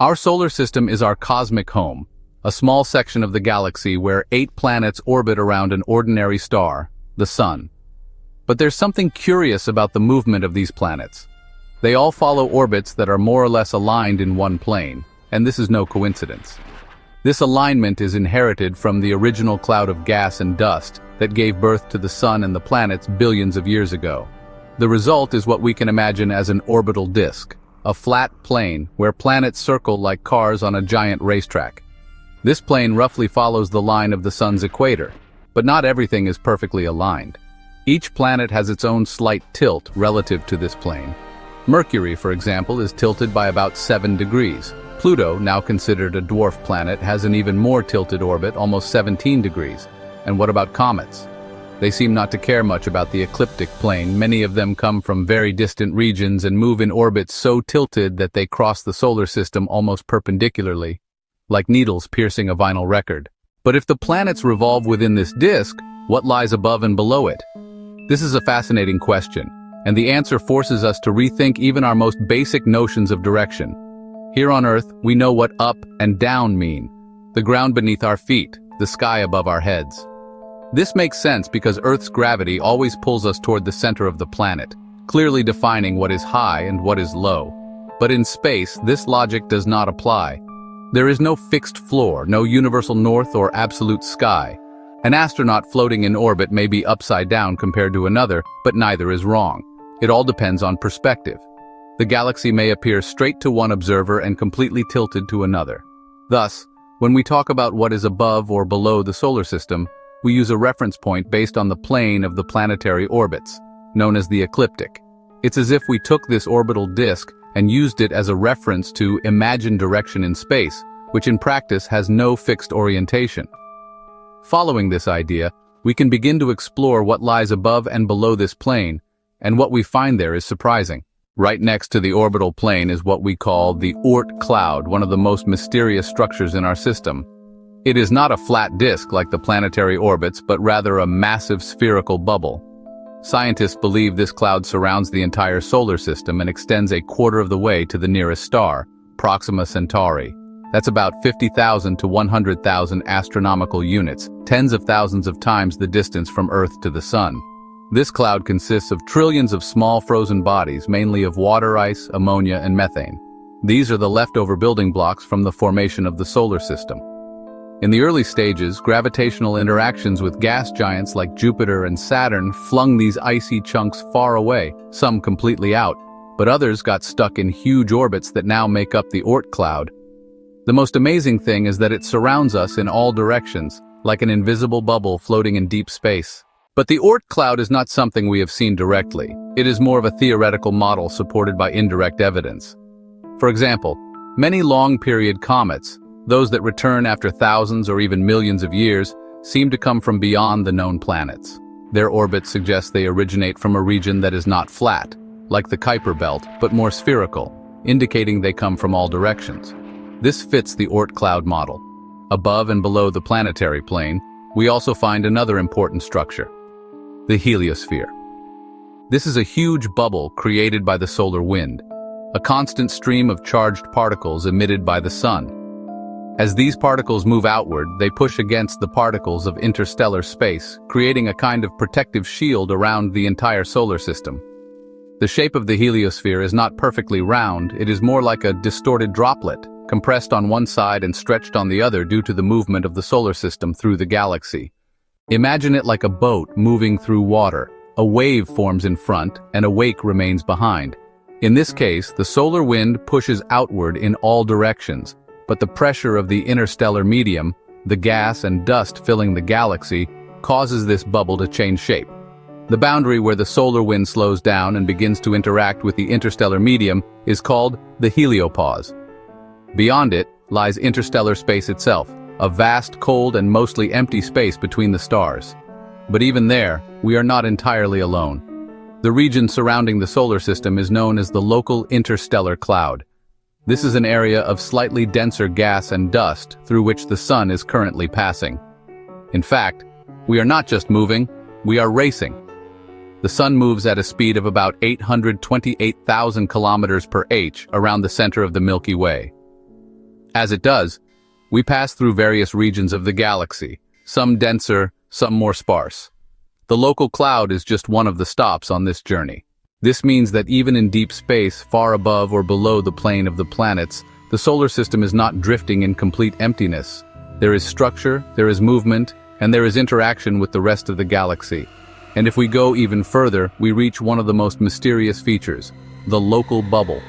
Our solar system is our cosmic home, a small section of the galaxy where 8 planets orbit around an ordinary star, the Sun. But there's something curious about the movement of these planets. They all follow orbits that are more or less aligned in one plane, and this is no coincidence. This alignment is inherited from the original cloud of gas and dust that gave birth to the Sun and the planets billions of years ago. The result is what we can imagine as an orbital disk, a flat plane where planets circle like cars on a giant racetrack. This plane roughly follows the line of the Sun's equator, but not everything is perfectly aligned. Each planet has its own slight tilt relative to this plane. Mercury, for example, is tilted by about 7 degrees. Pluto, now considered a dwarf planet, has an even more tilted orbit, almost 17 degrees. And what about comets? They seem not to care much about the ecliptic plane. Many of them come from very distant regions and move in orbits so tilted that they cross the solar system almost perpendicularly, like needles piercing a vinyl record. But if the planets revolve within this disk, what lies above and below it? This is a fascinating question, and the answer forces us to rethink even our most basic notions of direction. Here on Earth, we know what up and down mean: the ground beneath our feet, the sky above our heads. This makes sense because Earth's gravity always pulls us toward the center of the planet, clearly defining what is high and what is low. But in space, this logic does not apply. There is no fixed floor, no universal north or absolute sky. An astronaut floating in orbit may be upside down compared to another, but neither is wrong. It all depends on perspective. The galaxy may appear straight to one observer and completely tilted to another. Thus, when we talk about what is above or below the solar system, we use a reference point based on the plane of the planetary orbits, known as the ecliptic. It's as if we took this orbital disk and used it as a reference to imagined direction in space, which in practice has no fixed orientation. Following this idea, we can begin to explore what lies above and below this plane, and what we find there is surprising. Right next to the orbital plane is what we call the Oort cloud, one of the most mysterious structures in our system. It is not a flat disk like the planetary orbits, but rather a massive spherical bubble. Scientists believe this cloud surrounds the entire solar system and extends a quarter of the way to the nearest star, Proxima Centauri. That's about 50,000 to 100,000 astronomical units, tens of thousands of times the distance from Earth to the Sun. This cloud consists of trillions of small frozen bodies, mainly of water ice, ammonia, and methane. These are the leftover building blocks from the formation of the solar system. In the early stages, gravitational interactions with gas giants like Jupiter and Saturn flung these icy chunks far away, some completely out, but others got stuck in huge orbits that now make up the Oort cloud. The most amazing thing is that it surrounds us in all directions, like an invisible bubble floating in deep space. But the Oort cloud is not something we have seen directly. It is more of a theoretical model supported by indirect evidence. For example, many long-period comets, those that return after thousands or even millions of years, seem to come from beyond the known planets. Their orbits suggest they originate from a region that is not flat, like the Kuiper belt, but more spherical, indicating they come from all directions. This fits the Oort cloud model. Above and below the planetary plane, we also find another important structure: the heliosphere. This is a huge bubble created by the solar wind, a constant stream of charged particles emitted by the Sun. As these particles move outward, they push against the particles of interstellar space, creating a kind of protective shield around the entire solar system. The shape of the heliosphere is not perfectly round, it is more like a distorted droplet, compressed on one side and stretched on the other due to the movement of the solar system through the galaxy. Imagine it like a boat moving through water. A wave forms in front and a wake remains behind. In this case, the solar wind pushes outward in all directions, but the pressure of the interstellar medium, the gas and dust filling the galaxy, causes this bubble to change shape. The boundary where the solar wind slows down and begins to interact with the interstellar medium is called the heliopause. Beyond it lies interstellar space itself, a vast, cold, and mostly empty space between the stars. But even there, we are not entirely alone. The region surrounding the solar system is known as the local interstellar cloud. This is an area of slightly denser gas and dust through which the Sun is currently passing. In fact, we are not just moving, we are racing. The Sun moves at a speed of about 828,000 kilometers per h around the center of the Milky Way. As it does, we pass through various regions of the galaxy, some denser, some more sparse. The local cloud is just one of the stops on this journey. This means that even in deep space, far above or below the plane of the planets, the solar system is not drifting in complete emptiness. There is structure, there is movement, and there is interaction with the rest of the galaxy. And if we go even further, we reach one of the most mysterious features, the local bubble.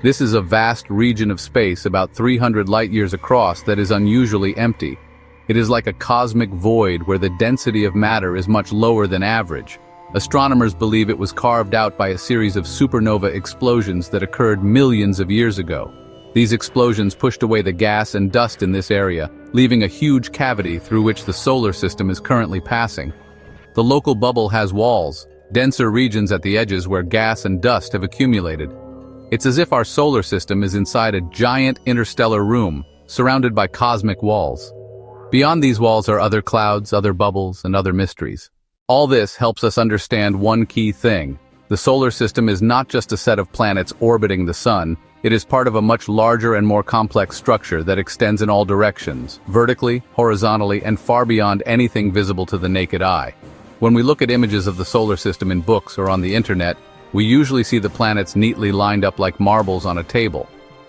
This is a vast region of space about 300 light-years across that is unusually empty. It is like a cosmic void where the density of matter is much lower than average. Astronomers believe it was carved out by a series of supernova explosions that occurred millions of years ago. These explosions pushed away the gas and dust in this area, leaving a huge cavity through which the solar system is currently passing. The local bubble has walls, denser regions at the edges where gas and dust have accumulated. It's as if our solar system is inside a giant interstellar room, surrounded by cosmic walls. Beyond these walls are other clouds, other bubbles, and other mysteries. All this helps us understand one key thing. The solar system is not just a set of planets orbiting the sun. It is part of a much larger and more complex structure that extends in all directions, vertically, horizontally, and far beyond anything visible to the naked eye. When we look at images of the solar system in books or on the internet, we usually see the planets neatly lined up like marbles on a table.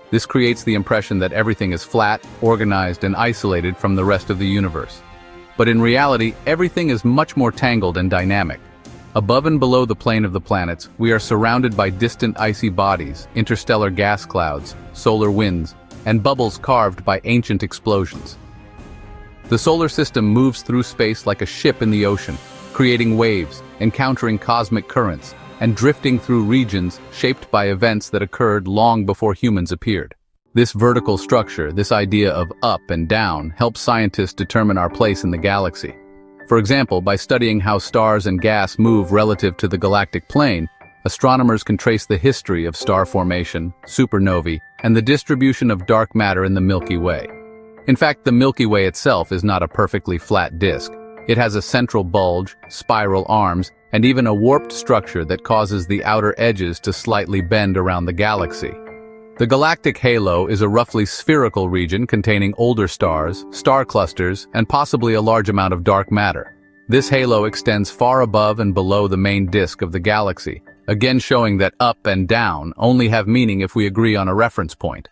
This creates the impression that everything is flat, organized, and isolated from the rest of the universe. But in reality, everything is much more tangled and dynamic. Above and below the plane of the planets, we are surrounded by distant icy bodies, interstellar gas clouds, solar winds, and bubbles carved by ancient explosions. The solar system moves through space like a ship in the ocean, creating waves, encountering cosmic currents, and drifting through regions shaped by events that occurred long before humans appeared. This vertical structure, this idea of up and down, helps scientists determine our place in the galaxy. For example, by studying how stars and gas move relative to the galactic plane, astronomers can trace the history of star formation, supernovae, and the distribution of dark matter in the Milky Way. In fact, the Milky Way itself is not a perfectly flat disk. It has a central bulge, spiral arms, and even a warped structure that causes the outer edges to slightly bend around the galaxy. The galactic halo is a roughly spherical region containing older stars, star clusters, and possibly a large amount of dark matter. This halo extends far above and below the main disk of the galaxy, again showing that up and down only have meaning if we agree on a reference point.